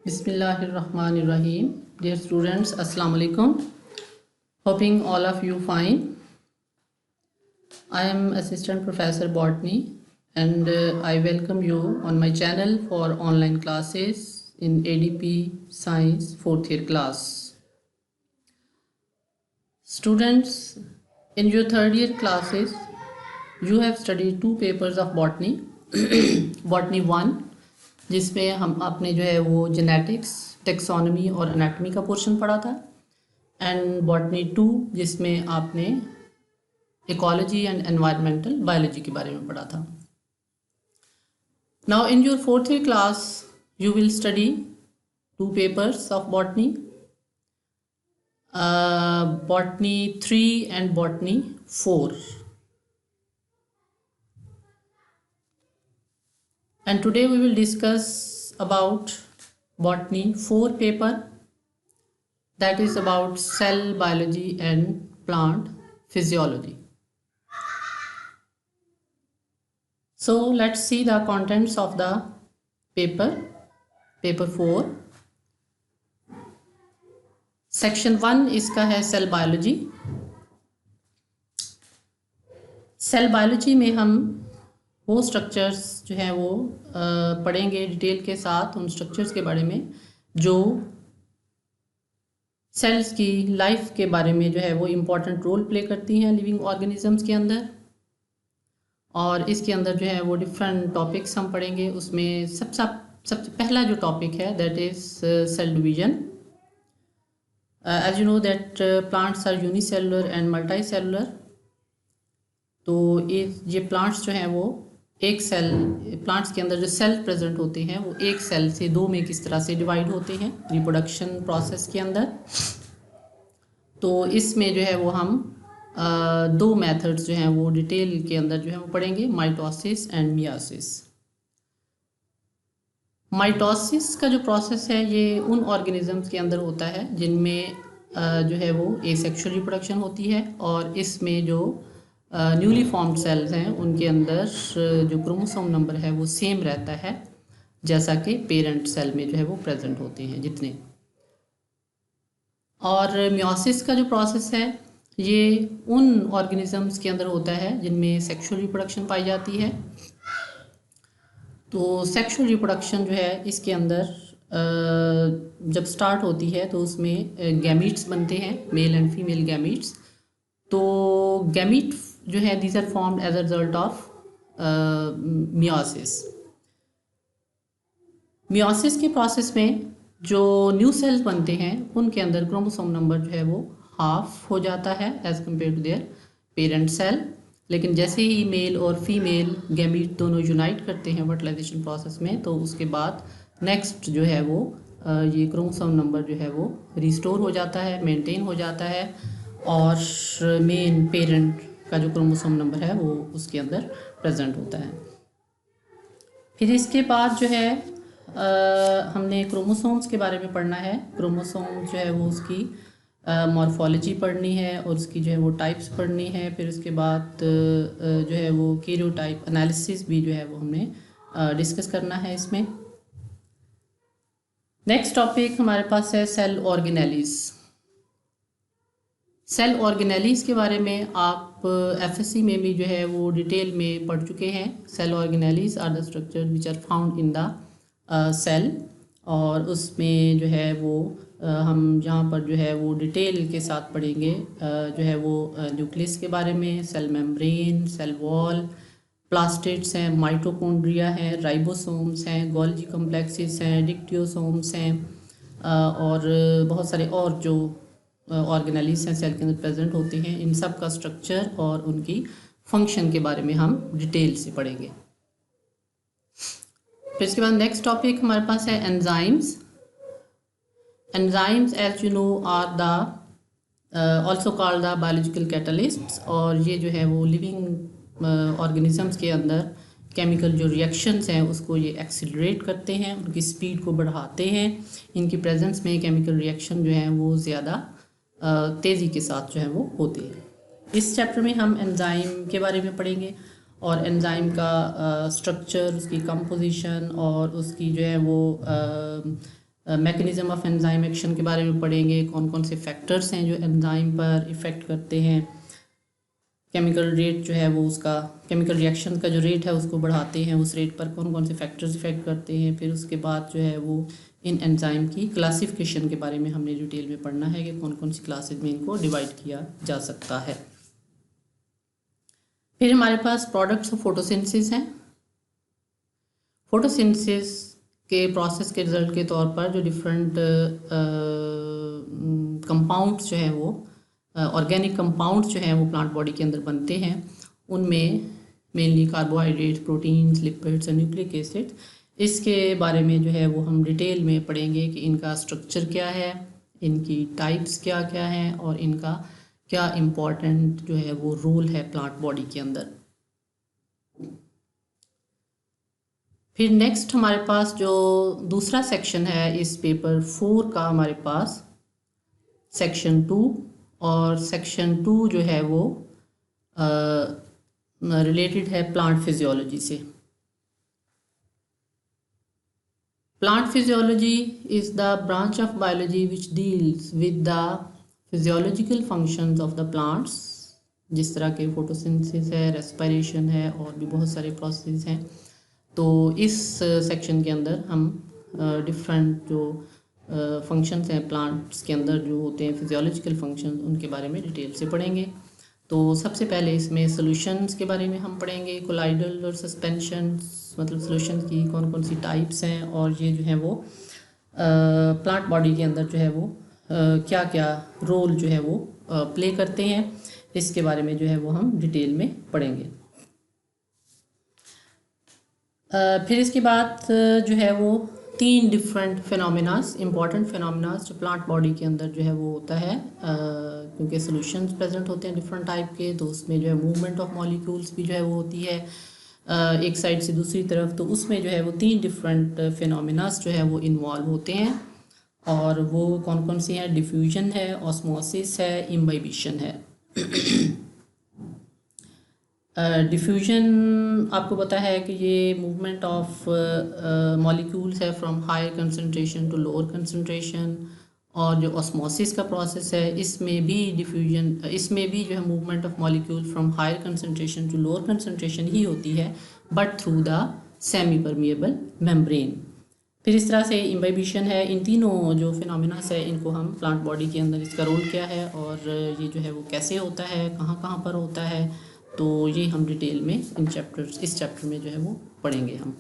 Bismillahirrahmanirrahim. Dear students, Assalamu alaikum. Hoping all of you fine. I am Assistant Professor Botany and I welcome you on my channel for online classes in ADP Science 4th year class. Students, in your 3rd year classes, you have studied 2 papers of botany. Botany 1 जिसमें हम आपने जो है वो genetics, taxonomy और anatomy का portion पढ़ा था, एंड बॉटनी 2 जिसमें आपने इकोलॉजी एंड एनवायरमेंटल बायोलॉजी के बारे में पढ़ा था. Now in your 4th year class you will study 2 papers of botany, botany 3 and botany 4. And today we will discuss about botany 4 paper, that is about cell biology and plant physiology. So let's see the contents of the paper 4. Section 1 इसका है cell biology. Cell biology में हम वो structures जो हैं वो पढ़ेंगे detail के साथ, उन स्ट्रक्चर्स के बारे में जो सेल्स की लाइफ के बारे में जो है वो इम्पॉर्टेंट रोल प्ले करती हैं लिविंग ऑर्गेनिजम्स के अंदर. और इसके अंदर जो है वो डिफरेंट टॉपिक्स हम पढ़ेंगे. उसमें सबसे पहला जो टॉपिक है that is cell division. As you know that plants are unicellular and multi cellular. तो ये प्लांट्स जो हैं वो एक सेल, प्लांट्स के अंदर जो सेल प्रेजेंट होते हैं वो एक सेल से 2 में किस तरह से डिवाइड होते हैं रिप्रोडक्शन प्रोसेस के अंदर. तो इसमें जो है वो हम 2 मेथड्स जो हैं वो डिटेल के अंदर जो है वो पढ़ेंगे, माइटोसिस एंड मियासिस. माइटोसिस का जो प्रोसेस है ये उन ऑर्गेनिजम्स के अंदर होता है जिनमें जो है वो एसेक्सुअल रिप्रोडक्शन होती है, और इसमें जो न्यूली फॉर्म्ड सेल्स हैं उनके अंदर जो क्रोमोसोम नंबर है वो सेम रहता है जैसा कि पेरेंट सेल में जो है वो प्रेजेंट होते हैं जितने. और मियोसिस का जो प्रोसेस है ये उन ऑर्गेनिजम्स के अंदर होता है जिनमें सेक्सुअल रिप्रोडक्शन पाई जाती है. तो सेक्सुअल रिप्रोडक्शन जो है इसके अंदर जब स्टार्ट होती है तो उसमें गैमीट्स बनते हैं, मेल एंड फीमेल गैमीट्स. तो गैमीट जो है these are formed as a result of meiosis. Meiosis के प्रोसेस में जो न्यू सेल्स बनते हैं उनके अंदर क्रोमोसोम नंबर जो है वो हाफ हो जाता है as compare to their parent cell. लेकिन जैसे ही मेल और फीमेल गैमीट दोनों यूनाइट करते हैं फर्टिलाइजेशन प्रोसेस में, तो उसके बाद नेक्स्ट जो है वो ये क्रोमोसोम नंबर जो है वो रिस्टोर हो जाता है, मेंटेन हो जाता है, और मेन पेरेंट का जो क्रोमोसोम नंबर है वो उसके अंदर प्रेजेंट होता है. फिर इसके बाद जो है हमने क्रोमोसोम्स के बारे में पढ़ना है. क्रोमोसोम जो है वो उसकी मॉर्फोलॉजी पढ़नी है और उसकी जो है वो टाइप्स पढ़नी है. फिर उसके बाद जो है वो कैरियोटाइप एनालिसिस भी जो है वो हमने डिस्कस करना है इसमें. नेक्स्ट टॉपिक हमारे पास है सेल ऑर्गेनेलीज. सेल ऑर्गेनेलीज के बारे में आप एफएससी में भी जो है वो डिटेल में पढ़ चुके हैं. Cell organelles are the structure which are found in the cell, और उसमें जो है वो हम जहाँ पर जो है वो डिटेल के साथ पढ़ेंगे जो है वो न्यूक्लियस के बारे में, cell membrane, cell wall, plastids हैं, माइटोकॉन्ड्रिया हैं, राइबोसोम्स हैं, गोल्गी कॉम्प्लेक्सेस हैं, डिक्टियोसोम्स हैं, और बहुत सारे और जो ऑर्गेनेलीज हैं सेल के अंदर प्रेजेंट होते हैं. इन सब का स्ट्रक्चर और उनकी फंक्शन के बारे में हम डिटेल से पढ़ेंगे. फिर इसके बाद नेक्स्ट टॉपिक हमारे पास है enzymes. Enzymes as you know are the also called the biological catalysts, और ये जो है वो लिविंग ऑर्गेनिजम्स के अंदर केमिकल जो रिएक्शंस हैं उसको ये एक्सीलरेट करते हैं, उनकी स्पीड को बढ़ाते हैं. इनकी प्रेजेंस में केमिकल रिएक्शन जो है वो ज़्यादा तेज़ी के साथ जो है वो होती है. इस चैप्टर में हम एंजाइम के बारे में पढ़ेंगे और एंजाइम का स्ट्रक्चर, उसकी कंपोजिशन और उसकी जो है वो मैकेनिज्म ऑफ एंजाइम एक्शन के बारे में पढ़ेंगे, कौन कौन से फैक्टर्स हैं जो एंजाइम पर इफ़ेक्ट करते हैं, केमिकल रेट जो है वो उसका, केमिकल रिएक्शन का जो रेट है उसको बढ़ाते हैं, उस रेट पर कौन कौन से फैक्टर्स इफ़ेक्ट करते हैं। फिर उसके बाद जो है वो इन एंजाइम की क्लासिफिकेशन के बारे में हमने डिटेल में पढ़ना है कि कौन कौन सी क्लासेज में इनको डिवाइड किया जा सकता है। फिर हमारे पास प्रोडक्ट्स ऑफ फोटोसिंथेसिस हैं। फोटोसिंथेसिस के प्रोसेस के रिजल्ट के तौर पर जो डिफरेंट कंपाउंड्स जो हैं वो ऑर्गेनिक कंपाउंड्स जो हैं वो प्लांट बॉडी के अंदर बनते हैं। उनमें मेनली कार्बोहाइड्रेट्स, प्रोटीन्स, लिपिड्स और न्यूक्लिक एसिड। इसके बारे में जो है वो हम डिटेल में पढ़ेंगे कि इनका स्ट्रक्चर क्या है, इनकी टाइप्स क्या क्या हैं और इनका क्या इम्पोर्टेंट जो है वो रोल है प्लांट बॉडी के अंदर। फिर नेक्स्ट हमारे पास जो दूसरा सेक्शन है इस पेपर 4 का, हमारे पास सेक्शन 2, और सेक्शन 2 जो है वो रिलेटेड है प्लांट फिजियोलॉजी से। Plant physiology is the branch of biology which deals with the physiological functions of the plants, जिस तरह के फोटोसिंथेसिस है, रेस्पिरेशन है और भी बहुत सारे प्रोसेस हैं। तो इस सेक्शन के अंदर हम डिफरेंट जो फंक्शंस हैं प्लांट्स के अंदर जो होते हैं फिजियोलॉजिकल फंक्शंस, उनके बारे में डिटेल से पढ़ेंगे। तो सबसे पहले इसमें सॉल्यूशंस के बारे में हम पढ़ेंगे, कोलाइडल और सस्पेंशंस, मतलब सॉल्यूशन की कौन कौन सी टाइप्स हैं और ये जो है वो प्लांट बॉडी के अंदर जो है वो क्या क्या रोल जो है वो प्ले करते हैं, इसके बारे में जो है वो हम डिटेल में पढ़ेंगे। फिर इसके बाद जो है वो 3 डिफरेंट फिनोमिनास, इम्पॉर्टेंट फिनोमिनास जो प्लांट बॉडी के अंदर जो है वो होता है, क्योंकि सॉल्यूशंस प्रेजेंट होते हैं डिफरेंट टाइप के, तो उसमें जो है मूवमेंट ऑफ मॉलिक्यूल्स भी जो है वो होती है एक साइड से दूसरी तरफ। तो उसमें जो है वो 3 डिफरेंट फिनोमिनास जो है वो इन्वॉल्व होते हैं, और वो कौन कौन सी हैं? डिफ्यूजन है, ऑस्मोसिस है, इम्बाइबिशन है। डिफ्यूजन आपको पता है कि ये मूवमेंट ऑफ मॉलिक्यूल्स है from higher concentration to lower concentration, और जो ऑस्मोसिस का प्रोसेस है इसमें भी डिफ्यूजन, इसमें भी जो है movement of molecule from higher concentration to lower concentration ही होती है, but through the semi permeable membrane. फिर इस तरह से इम्बाइबिशन है। इन तीनों जो फिनोमिनास है इनको हम प्लांट बॉडी के अंदर इसका रोल क्या है और ये जो है वो कैसे होता है, कहाँ कहाँ पर होता है, तो ये हम डिटेल में इस चैप्टर में जो है वो पढ़ेंगे हम।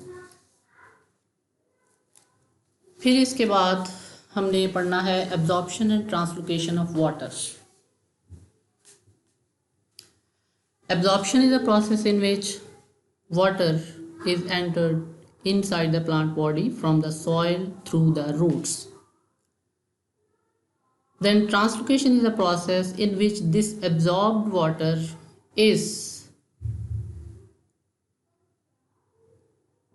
फिर इसके बाद हमने पढ़ना है absorption and translocation of water. Absorption is a process in which water is entered inside the plant body from the soil through the roots. Then translocation is a process in which this absorbed water is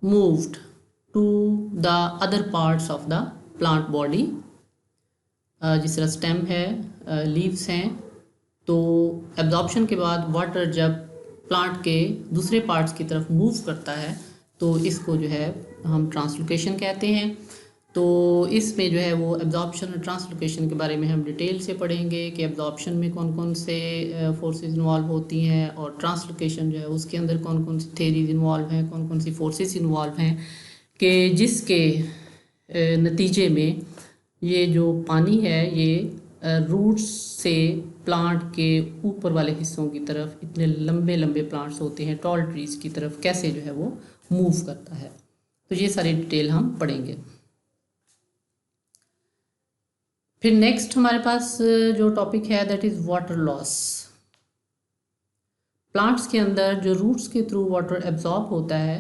moved to the other parts of the plant body. जिस तरह stem है, leaves हैं, तो absorption के बाद water जब plant के दूसरे पार्ट्स की तरफ मूव करता है तो इसको जो है हम ट्रांसलोकेशन कहते हैं। तो इसमें जो है वो एब्जॉर्प्शन और ट्रांसलोकेशन के बारे में हम डिटेल से पढ़ेंगे कि एब्जॉर्प्शन में कौन कौन से फोर्सेस इन्वॉल्व होती हैं और ट्रांसलोकेशन जो है उसके अंदर कौन कौन सी थेरीज इन्वॉल्व हैं, कौन कौन सी फोर्सेस इन्वॉल्व हैं, कि जिसके नतीजे में ये जो पानी है ये रूट्स से प्लांट के ऊपर वाले हिस्सों की तरफ, इतने लंबे लंबे प्लांट्स होते हैं टॉल ट्रीज़ की तरफ, कैसे जो है वो मूव करता है। तो ये सारी डिटेल हम पढ़ेंगे। फिर नेक्स्ट हमारे पास जो टॉपिक है that is water loss. Plants के अंदर जो रूट्स के थ्रू वाटर एब्जॉर्ब होता है,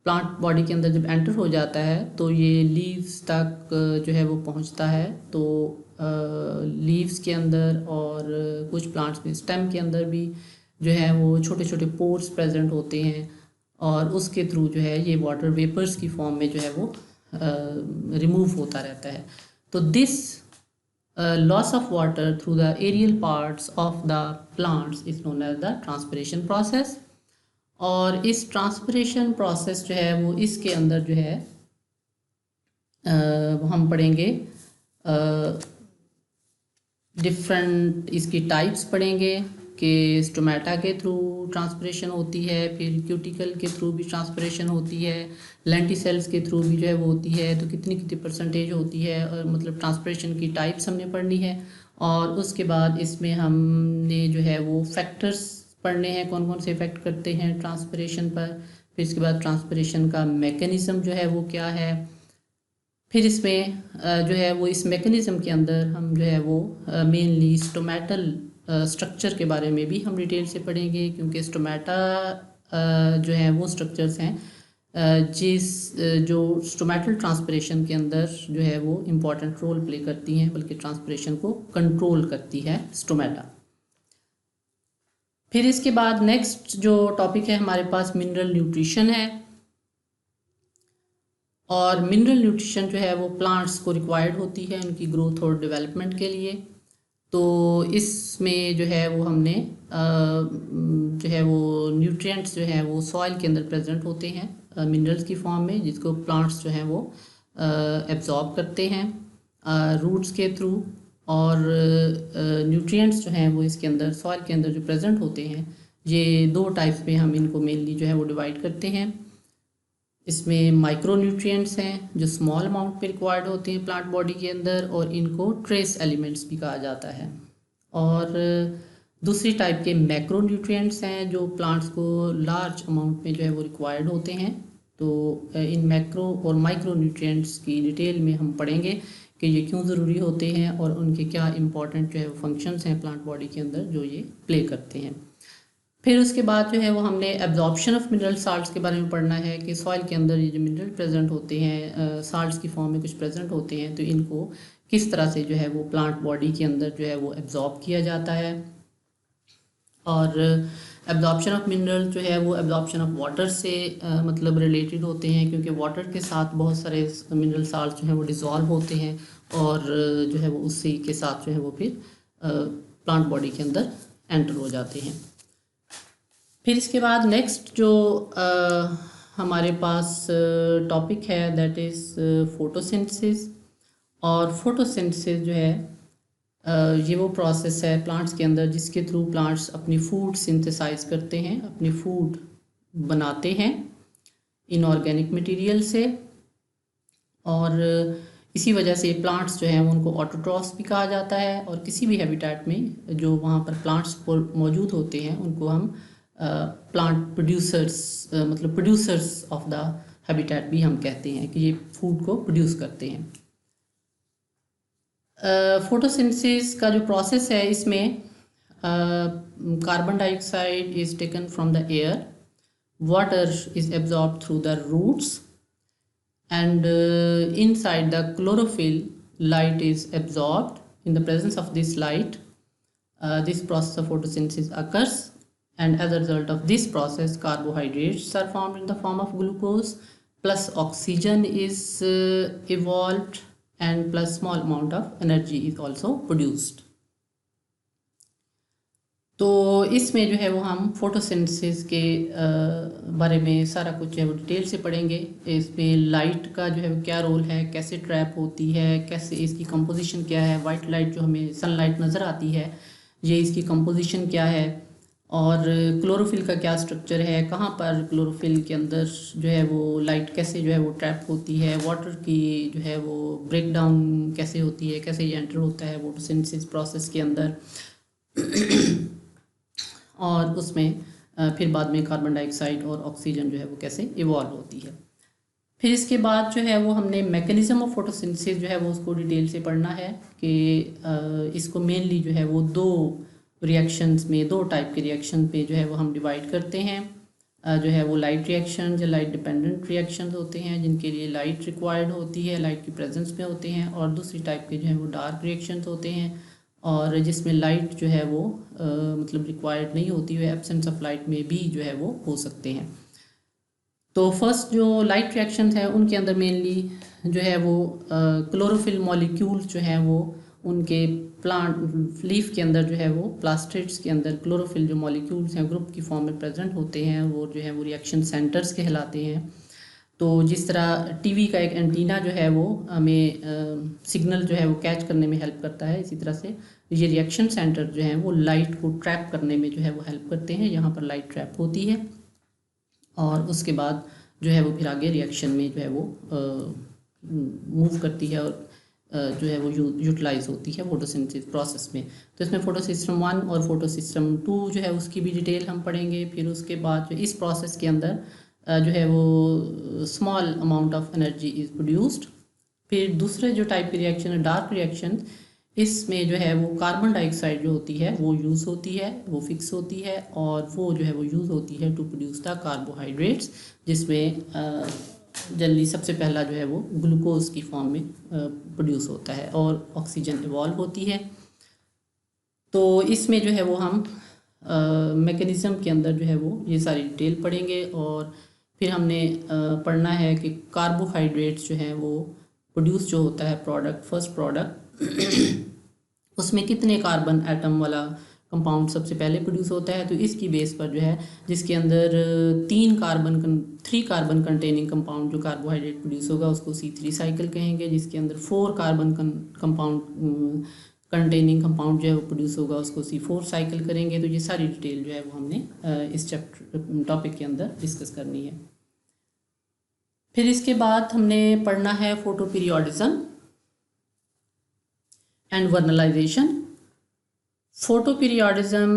प्लांट बॉडी के अंदर जब एंटर हो जाता है तो ये लीव्स तक जो है वो पहुंचता है। तो लीव्स के अंदर और कुछ प्लांट्स में स्टेम के अंदर भी जो है वो छोटे छोटे पोर्स प्रेजेंट होते हैं, और उसके थ्रू जो है ये वाटर वेपर्स की फॉर्म में जो है वो रिमूव होता रहता है। तो this loss of water through the aerial parts of the plants is known as the transpiration process. और इस ट्रांसपिरेशन प्रोसेस जो है वो इसके अंदर जो है हम पढ़ेंगे डिफरेंट इसकी टाइप्स पढ़ेंगे कि स्टोमेटा के थ्रू ट्रांसपिरेशन होती है, फिर क्यूटिकल के थ्रू भी ट्रांसपिरेशन होती है, लेंटिसेल्स के थ्रू भी जो है वो होती है, तो कितनी कितनी परसेंटेज होती है, और मतलब ट्रांसपिरेशन की टाइप्स हमने पढ़नी है। और उसके बाद इसमें हमने जो है वो फैक्टर्स पढ़ने हैं, कौन कौन से इफेक्ट करते हैं ट्रांसपिरेशन पर। फिर इसके बाद ट्रांसपिरेशन का मैकेनिज़्म जो है वो क्या है। फिर इसमें जो है वो इस मैकेनिज़्म के अंदर हम जो है वो मेनली स्टोमेटल स्ट्रक्चर के बारे में भी हम डिटेल से पढ़ेंगे, क्योंकि स्टोमेटा जो है वो स्ट्रक्चर्स हैं जो स्टोमेटल ट्रांसपिरेशन के अंदर जो है वो इम्पॉर्टेंट रोल प्ले करती हैं, बल्कि ट्रांसपिरेशन को कंट्रोल करती है स्टोमेटा। फिर इसके बाद नेक्स्ट जो टॉपिक है हमारे पास मिनरल न्यूट्रिशन है, और मिनरल न्यूट्रिशन जो है वो प्लांट्स को रिक्वायर्ड होती है उनकी ग्रोथ और डेवलपमेंट के लिए। तो इसमें जो है वो हमने जो है वो न्यूट्रिएंट्स जो है वो सॉइल के अंदर प्रेजेंट होते हैं मिनरल्स की फॉर्म में, जिसको प्लांट्स जो हैं वो एब्जॉर्ब करते हैं रूट्स के थ्रू। और न्यूट्रिएंट्स जो हैं वो इसके अंदर सॉइल के अंदर जो प्रेजेंट होते हैं, ये दो टाइप्स में हम इनको मेनली जो है वो डिवाइड करते हैं। इसमें माइक्रो न्यूट्रिएंट्स हैं जो स्मॉल अमाउंट में रिक्वायर्ड होते हैं प्लांट बॉडी के अंदर, और इनको ट्रेस एलिमेंट्स भी कहा जाता है। और दूसरी टाइप के मैक्रो न्यूट्रिएंट्स हैं जो प्लांट्स को लार्ज अमाउंट में जो है वो रिक्वायर्ड होते हैं। तो इन मैक्रो और माइक्रो न्यूट्रिएंट्स की डिटेल में हम पढ़ेंगे कि ये क्यों ज़रूरी होते हैं और उनके क्या इंपॉर्टेंट जो है वो फंक्शंस हैं प्लांट बॉडी के अंदर जो ये प्ले करते हैं। फिर उसके बाद जो है वो हमने एब्जॉर्प्शन ऑफ मिनरल साल्ट्स के बारे में पढ़ना है कि सॉइल के अंदर ये जो मिनरल प्रेजेंट होते हैं साल्ट्स की फॉर्म में कुछ प्रेजेंट होते हैं, तो इनको किस तरह से जो है वो प्लांट बॉडी के अंदर जो है वो एब्जॉर्ब किया जाता है। और एब्जॉर्प्शन ऑफ मिनरल जो है वो एब्जॉर्प्शन ऑफ वाटर से मतलब रिलेटेड होते हैं, क्योंकि वाटर के साथ बहुत सारे मिनरल साल्ट जो है वो डिज़ोल्व होते हैं, और जो है वो उसी के साथ जो है वो फिर प्लांट बॉडी के अंदर एंटर हो जाते हैं। फिर इसके बाद नेक्स्ट जो हमारे पास टॉपिक है दैट इज़ फोटोसिंथेसिस। और फोटोसिंथेसिस जो है ये वो प्रोसेस है प्लांट्स के अंदर जिसके थ्रू प्लांट्स अपनी फूड सिंथेसाइज करते हैं, अपनी फूड बनाते हैं इनऑर्गेनिक मटेरियल से। और इसी वजह से प्लांट्स जो हैं उनको ऑटोट्रॉफ्स भी कहा जाता है, और किसी भी हैबिटेट में जो वहाँ पर प्लांट्स मौजूद होते हैं उनको हम प्लांट प्रोड्यूसर्स मतलब प्रोड्यूसर्स ऑफ द हैबिटेट भी हम कहते हैं कि ये फूड को प्रोड्यूस करते हैं। फोटोसिंथेसिस का जो प्रोसेस है इसमें carbon dioxide is taken from the air, water is absorb through the roots, and inside the chlorophyll light is absorbed. In the presence of this light this process of photosynthesis occurs, and as a result of this process carbohydrates are formed in the form of glucose, plus oxygen is evolved, and plus small amount of energy is also produced. तो इसमें जो है वो हम photosynthesis के बारे में सारा कुछ है वो डिटेल से पढ़ेंगे। इसमें लाइट का जो है वो क्या रोल है, कैसे ट्रैप होती है, कैसे इसकी कंपोजिशन क्या है, वाइट लाइट जो हमें सनलाइट नज़र आती है ये इसकी कंपोजिशन क्या है, और क्लोरोफिल का क्या स्ट्रक्चर है, कहाँ पर क्लोरोफिल के अंदर जो है वो लाइट कैसे जो है वो ट्रैप होती है, वाटर की जो है वो ब्रेक डाउन कैसे होती है, कैसे ये एंटर होता है फोटोसिंथेसिस प्रोसेस के अंदर और उसमें फिर बाद में कार्बन डाइऑक्साइड और ऑक्सीजन जो है वो कैसे इवॉल्व होती है। फिर इसके बाद जो है वो हमने मैकेनिज़्म ऑफ फोटोसिंथेसिस जो है वो उसको डिटेल से पढ़ना है कि इसको मेनली जो है वो दो रिएक्शंस में, दो टाइप के रिएक्शन पे जो है वो हम डिवाइड करते हैं। जो है वो लाइट रिएक्शन या लाइट डिपेंडेंट रिएक्शंस होते हैं जिनके लिए लाइट रिक्वायर्ड होती है, लाइट की प्रेजेंस में होते हैं, और दूसरी टाइप के जो है वो डार्क रिएक्शंस होते हैं और जिसमें लाइट जो है वो मतलब रिक्वायर्ड नहीं होती है, एब्सेंस ऑफ लाइट में भी जो है वो हो सकते हैं। तो फर्स्ट जो लाइट रिएक्शंस हैं उनके अंदर मेनली जो है वो क्लोरोफिल मॉलिक्यूल्स जो हैं वो उनके प्लांट लीफ के अंदर जो है वो प्लास्टिड्स के अंदर क्लोरोफिल जो मॉलिक्यूल्स हैं ग्रुप की फॉर्म में प्रेजेंट होते हैं, वो जो है वो रिएक्शन सेंटर्स कहलाते हैं। तो जिस तरह टीवी का एक एंटीना जो है वो हमें सिग्नल जो है वो कैच करने में हेल्प करता है, इसी तरह से ये रिएक्शन सेंटर जो है वो लाइट को ट्रैप करने में जो है वो हेल्प करते हैं। यहाँ पर लाइट ट्रैप होती है और उसके बाद जो है वो फिर आगे रिएक्शन में जो है वो मूव करती है और जो है वो यूटिलाइज होती है फोटोसिंथेसिस प्रोसेस में। तो इसमें फोटो सिस्टम 1 और फोटो सिस्टम 2 जो है उसकी भी डिटेल हम पढ़ेंगे। फिर उसके बाद जो इस प्रोसेस के अंदर जो है वो small amount of energy is produced. फिर दूसरे जो टाइप की रिएक्शन है डार्क रिएक्शन, इसमें जो है वो कार्बन डाइऑक्साइड जो होती है वो यूज़ होती है, वो फिक्स होती है और वो जो है वो यूज़ होती है टू प्रोड्यूस द कार्बोहाइड्रेट्स, जिसमें जनरली सबसे पहला जो है वो ग्लूकोज की फॉर्म में प्रोड्यूस होता है और ऑक्सीजन इवॉल्व होती है। तो इसमें जो है वो हम मैकेनिज़्म के अंदर जो है वो ये सारी डिटेल पढ़ेंगे और फिर हमने पढ़ना है कि कार्बोहाइड्रेट्स जो हैं वो प्रोड्यूस जो होता है प्रोडक्ट, फर्स्ट प्रोडक्ट उसमें कितने कार्बन एटम वाला कंपाउंड सबसे पहले प्रोड्यूस होता है। तो इसकी बेस पर जो है जिसके अंदर 3 कार्बन कंटेनिंग कंपाउंड जो कार्बोहाइड्रेट प्रोड्यूस होगा उसको C3 साइकिल कहेंगे। जिसके अंदर 4 कार्बन कंपाउंड कंटेनिंग कंपाउंड जो है वो प्रोड्यूस होगा उसको C4 साइकिल करेंगे। तो ये सारी डिटेल जो है वो हमने इस चैप्टर टॉपिक के अंदर डिस्कस करनी है। फिर इसके बाद हमने पढ़ना है photo periodism and vernalization. Photoperiodism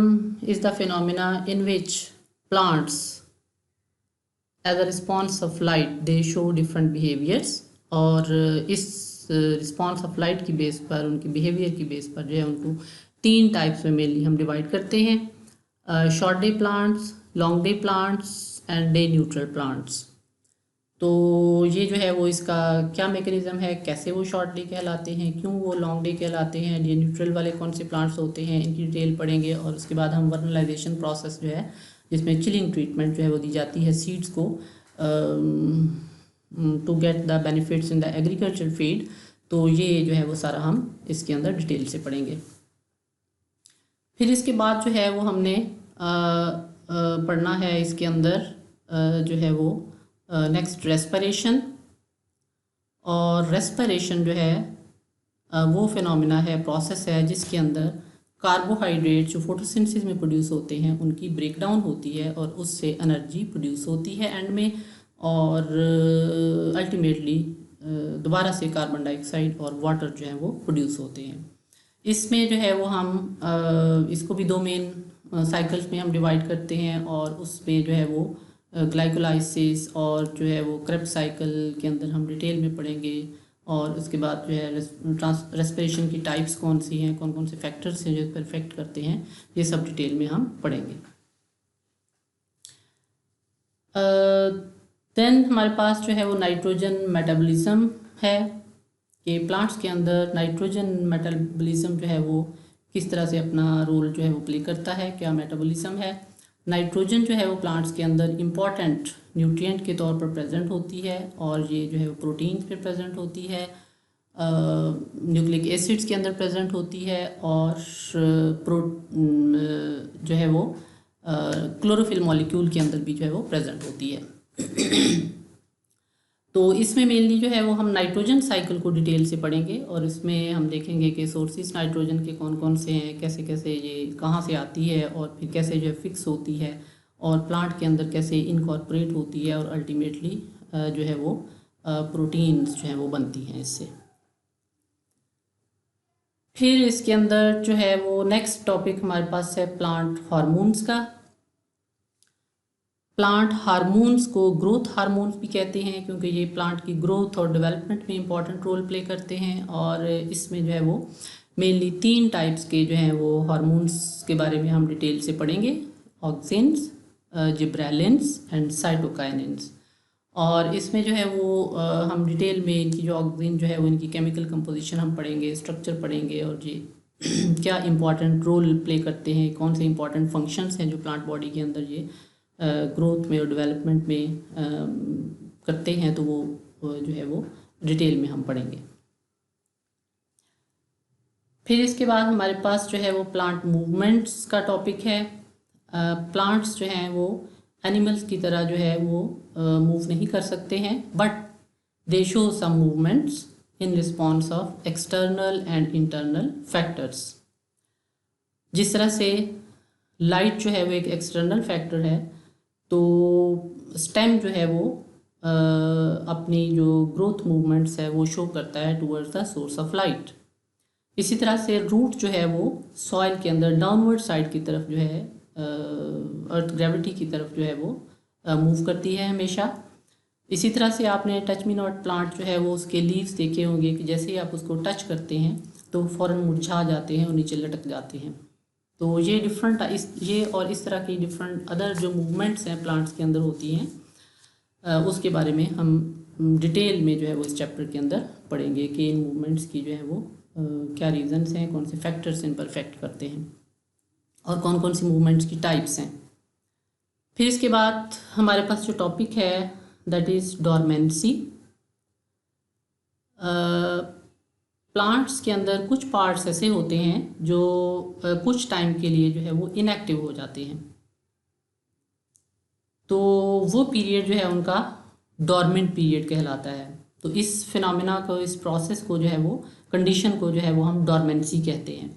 is the phenomena in which plants, as a response of light, they show different behaviors और इस रिस्पॉन्स ऑफ लाइट की बेस पर, उनके बिहेवियर की बेस पर जो है उनको 3 टाइप्स में मेनली हम डिवाइड करते हैं, short day plants, long day plants and day neutral plants. तो ये जो है वो इसका क्या मैकेनिज़्म है, कैसे वो शॉर्ट डे कहलाते हैं, क्यों वो लॉन्ग डे कहलाते हैं, ये न्यूट्रल वाले कौन से प्लांट्स होते हैं, इनकी डिटेल पढ़ेंगे। और उसके बाद हम वर्नलाइजेशन प्रोसेस जो है जिसमें चिलिंग ट्रीटमेंट जो है वो दी जाती है सीड्स को to get the benefits in the agriculture field. तो ये जो है वो सारा हम इसके अंदर डिटेल से पढ़ेंगे। फिर इसके बाद जो है वो हमने पढ़ना है इसके अंदर जो है वो नेक्स्ट रेस्पिरेशन। और रेस्पिरेशन जो है वो फिनोमिना है, प्रोसेस है जिसके अंदर कार्बोहाइड्रेट जो फोटोसिंथेसिस में प्रोड्यूस होते हैं उनकी ब्रेकडाउन होती है और उससे एनर्जी प्रोड्यूस होती है एंड में, और अल्टीमेटली दोबारा से कार्बन डाइऑक्साइड और वाटर जो है वो प्रोड्यूस होते हैं। इसमें जो है वो हम इसको भी 2 मेन साइकिल्स में हम डिवाइड करते हैं और उसमें जो है वो ग्लाइकोलाइसिस और जो है वो क्रेब्स साइकिल के अंदर हम डिटेल में पढ़ेंगे। और उसके बाद जो है रेस्पिरेशन की टाइप्स कौन सी हैं, कौन कौन से फैक्टर्स हैं जो इस पर इफेक्ट करते हैं, ये सब डिटेल में हम पढ़ेंगे। देन हमारे पास जो है वो नाइट्रोजन मेटाबॉलिज्म है कि प्लांट्स के अंदर नाइट्रोजन मेटाबॉलिज्म जो है वो किस तरह से अपना रोल जो है वो प्ले करता है, क्या मेटाबॉलिज्म है। नाइट्रोजन जो है वो प्लांट्स के अंदर इम्पॉर्टेंट न्यूट्रिएंट के तौर पर प्रेजेंट होती है और ये जो है वो प्रोटीन्स पे प्रेजेंट होती है, न्यूक्लिक एसिड्स के अंदर प्रेजेंट होती है और जो है वो क्लोरोफिल मॉलिक्यूल के अंदर भी जो है वो प्रेजेंट होती है। तो इसमें मेनली जो है वो हम नाइट्रोजन साइकिल को डिटेल से पढ़ेंगे और इसमें हम देखेंगे कि सोर्सेज नाइट्रोजन के कौन कौन से हैं, कैसे कैसे ये कहाँ से आती है और फिर कैसे जो है फिक्स होती है और प्लांट के अंदर कैसे इनकॉर्पोरेट होती है और अल्टीमेटली जो है वो प्रोटीन्स जो है वो बनती हैं इससे। फिर इसके अंदर जो है वो नेक्स्ट टॉपिक हमारे पास है प्लांट हार्मोन्स का। प्लांट हार्मोन्स को ग्रोथ हार्मोन्स भी कहते हैं क्योंकि ये प्लांट की ग्रोथ और डेवलपमेंट में इम्पॉर्टेंट रोल प्ले करते हैं। और इसमें जो है वो मेनली 3 टाइप्स के जो हैं वो हार्मोन्स के बारे में हम डिटेल से पढ़ेंगे, ऑक्सिन्स, जिब्रेलिन्स एंड साइटोकाइनिन्स। और इसमें जो है वो हम डिटेल में इनकी जो ऑक्सिन जो है वो इनकी केमिकल कंपोजिशन हम पढ़ेंगे, स्ट्रक्चर पढ़ेंगे और ये क्या इम्पॉर्टेंट रोल प्ले करते हैं, कौन से इम्पॉर्टेंट फंक्शंस हैं जो प्लांट बॉडी के अंदर ये ग्रोथ में और डेवलपमेंट में करते हैं। तो वो जो है वो डिटेल में हम पढ़ेंगे। फिर इसके बाद हमारे पास जो है वो प्लांट मूवमेंट्स का टॉपिक है। प्लांट्स जो हैं वो एनिमल्स की तरह जो है वो मूव नहीं कर सकते हैं, but they show some movements in response of external and internal factors. जिस तरह से लाइट जो है वो एक एक्सटर्नल फैक्टर है, तो स्टेम जो है वो अपनी जो ग्रोथ मूवमेंट्स है वो शो करता है towards the source of light. इसी तरह से रूट जो है वो सॉइल के अंदर डाउनवर्ड साइड की तरफ जो है अर्थ ग्रेविटी की तरफ जो है वो मूव करती है हमेशा। इसी तरह से आपने टच मी नॉट प्लांट जो है वो उसके लीव्स देखे होंगे कि जैसे ही आप उसको टच करते हैं तो फ़ौरन मुरझा जाते हैं और नीचे लटक जाते हैं। तो ये डिफरेंट ये और इस तरह की डिफरेंट अदर जो मूवमेंट्स हैं प्लांट्स के अंदर होती हैं, उसके बारे में हम डिटेल में जो है वो इस चैप्टर के अंदर पढ़ेंगे कि इन मूवमेंट्स की जो है वो क्या रीज़न्स हैं, कौन से फैक्टर्स इन पर इफेक्ट करते हैं और कौन कौन सी मूवमेंट्स की टाइप्स हैं। फिर इसके बाद हमारे पास जो टॉपिक है दैट इज़ डॉर्मेंसी। प्लांट्स के अंदर कुछ पार्ट्स ऐसे होते हैं जो कुछ टाइम के लिए जो है वो इनएक्टिव हो जाते हैं, तो वो पीरियड जो है उनका डॉर्मेंट पीरियड कहलाता है। तो इस फिनोमेना को, इस प्रोसेस को जो है वो, कंडीशन को जो है वो हम डॉर्मेंसी कहते हैं।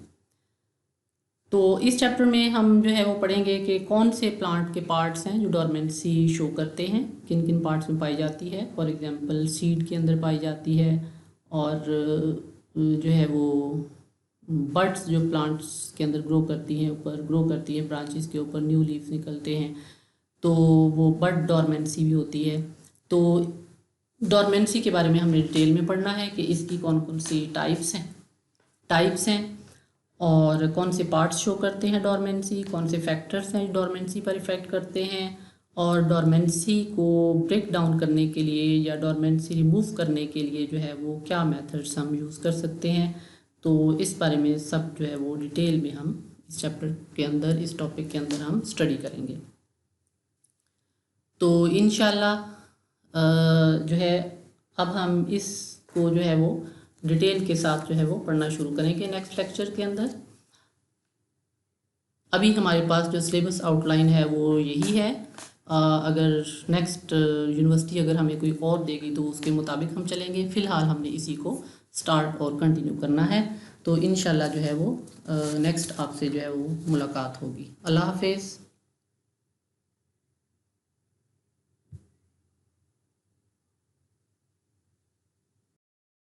तो इस चैप्टर में हम जो है वो पढ़ेंगे कि कौन से प्लांट के पार्ट्स हैं जो डॉर्मेंसी शो करते हैं, किन किन पार्ट्स में पाई जाती है। फॉर एग्जांपल सीड के अंदर पाई जाती है, और जो है वो बड्स जो प्लांट्स के अंदर ग्रो करती हैं, ऊपर ग्रो करती हैं ब्रांचेस के ऊपर, न्यू लीव्स निकलते हैं, तो वो बड डॉर्मेंसी भी होती है। तो डॉर्मेंसी के बारे में हमने डिटेल में पढ़ना है कि इसकी कौन कौन सी टाइप्स हैं और कौन से पार्ट्स शो करते हैं डॉर्मेंसी, कौन से फैक्टर्स हैं डॉर्मेंसी पर इफ़ेक्ट करते हैं, और डॉर्मेंसी को ब्रेक डाउन करने के लिए या डॉर्मेंसी रिमूव करने के लिए जो है वो क्या मेथड्स हम यूज़ कर सकते हैं। तो इस बारे में सब जो है वो डिटेल में हम इस चैप्टर के अंदर, इस टॉपिक के अंदर हम स्टडी करेंगे। तो इंशाल्लाह जो है अब हम इसको जो है वो डिटेल के साथ जो है वो पढ़ना शुरू करेंगे नेक्स्ट लेक्चर के अंदर। अभी हमारे पास जो सिलेबस आउटलाइन है वो यही है। अगर नेक्स्ट यूनिवर्सिटी अगर हमें कोई और देगी तो उसके मुताबिक हम चलेंगे। फ़िलहाल हमने इसी को स्टार्ट और कंटिन्यू करना है। तो इंशाल्लाह जो है वो नेक्स्ट आपसे जो है वो मुलाकात होगी। अल्लाह हाफिज़।